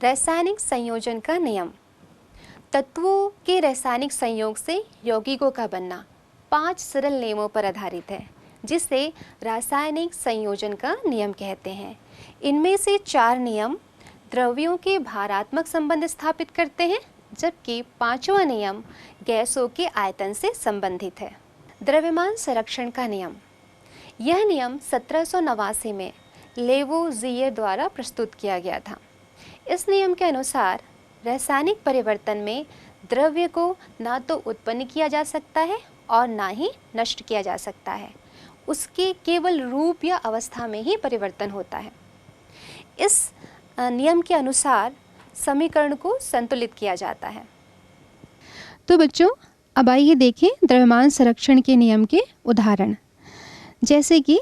रासायनिक संयोजन का नियम। तत्वों के रासायनिक संयोग से यौगिकों का बनना 5 सरल नियमों पर आधारित है, जिसे रासायनिक संयोजन का नियम कहते हैं। इनमें से 4 नियम द्रव्यों के भारात्मक संबंध स्थापित करते हैं, जबकि 5वां नियम गैसों के आयतन से संबंधित है। द्रव्यमान संरक्षण का नियम। यह नियम 1789 में लेवोजियर द्वारा प्रस्तुत किया गया था। इस नियम के अनुसार रासायनिक परिवर्तन में द्रव्य को ना तो उत्पन्न किया जा सकता है और ना ही नष्ट किया जा सकता है। उसके केवल रूप या अवस्था में ही परिवर्तन होता है। इस नियम के अनुसार समीकरण को संतुलित किया जाता है। तो बच्चों, अब आइए देखें द्रव्यमान संरक्षण के नियम के उदाहरण। जैसे कि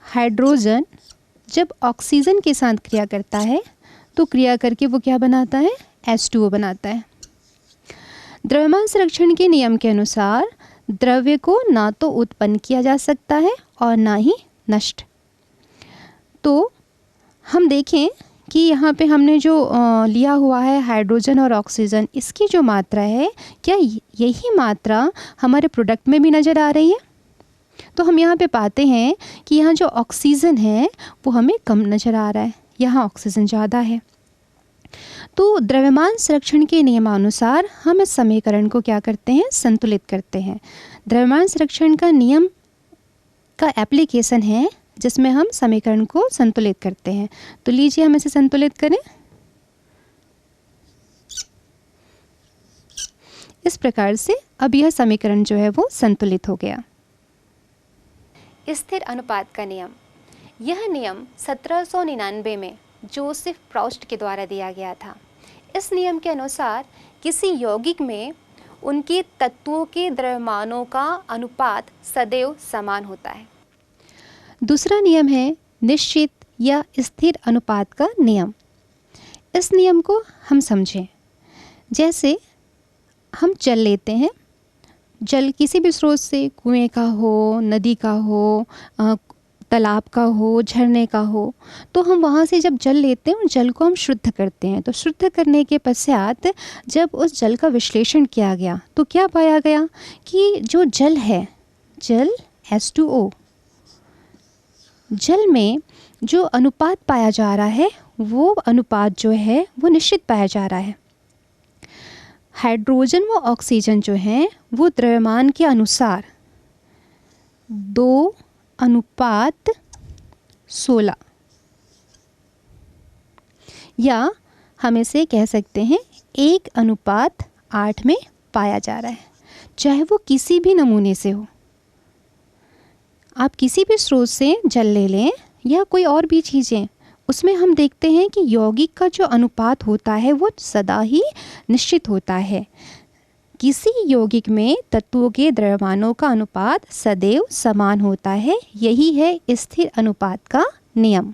हाइड्रोजन जब ऑक्सीजन के साथ क्रिया करता है तो क्रिया करके वो क्या बनाता है? H2O बनाता है। द्रव्यमान संरक्षण के नियम के अनुसार द्रव्य को ना तो उत्पन्न किया जा सकता है और ना ही नष्ट। तो हम देखें कि यहाँ पे हमने जो लिया हुआ है हाइड्रोजन और ऑक्सीजन, इसकी जो मात्रा है, क्या यही मात्रा हमारे प्रोडक्ट में भी नज़र आ रही है? तो हम यहाँ पे पाते हैं कि यहाँ जो ऑक्सीजन है वो हमें कम नज़र आ रहा है, यहाँ ऑक्सीजन ज़्यादा है। तो द्रव्यमान संरक्षण के नियमानुसार हम इस समीकरण को क्या करते हैं? संतुलित करते हैं। द्रव्यमान संरक्षण का नियम का एप्लीकेशन है जिसमें हम समीकरण को संतुलित करते हैं। तो लीजिए हम इसे संतुलित करें। इस प्रकार से अब यह समीकरण जो है वो संतुलित हो गया। स्थिर अनुपात का नियम। यह नियम 1799 में जोसेफ प्रोस्ट के द्वारा दिया गया था। इस नियम के अनुसार किसी यौगिक में उनके तत्वों के द्रव्यमानों का अनुपात सदैव समान होता है। दूसरा नियम है निश्चित या स्थिर अनुपात का नियम। इस नियम को हम समझें। जैसे हम जल लेते हैं, जल किसी भी स्रोत से, कुएं का हो, नदी का हो, तालाब का हो, झरने का हो, तो हम वहाँ से जब जल लेते हैं और जल को हम शुद्ध करते हैं। तो शुद्ध करने के पश्चात जब उस जल का विश्लेषण किया गया तो क्या पाया गया कि जो जल है, जल H2O, जल में जो अनुपात पाया जा रहा है वो अनुपात जो है वो निश्चित पाया जा रहा है। हाइड्रोजन व ऑक्सीजन जो हैं वो द्रव्यमान के अनुसार 2:16 या हम इसे कह सकते हैं 1:8 में पाया जा रहा है, चाहे वो किसी भी नमूने से हो। आप किसी भी स्रोत से जल ले लें या कोई और भी चीज़ें, उसमें हम देखते हैं कि यौगिक का जो अनुपात होता है वो सदा ही निश्चित होता है। किसी यौगिक में तत्वों के द्रव्यमानों का अनुपात सदैव समान होता है। यही है स्थिर अनुपात का नियम।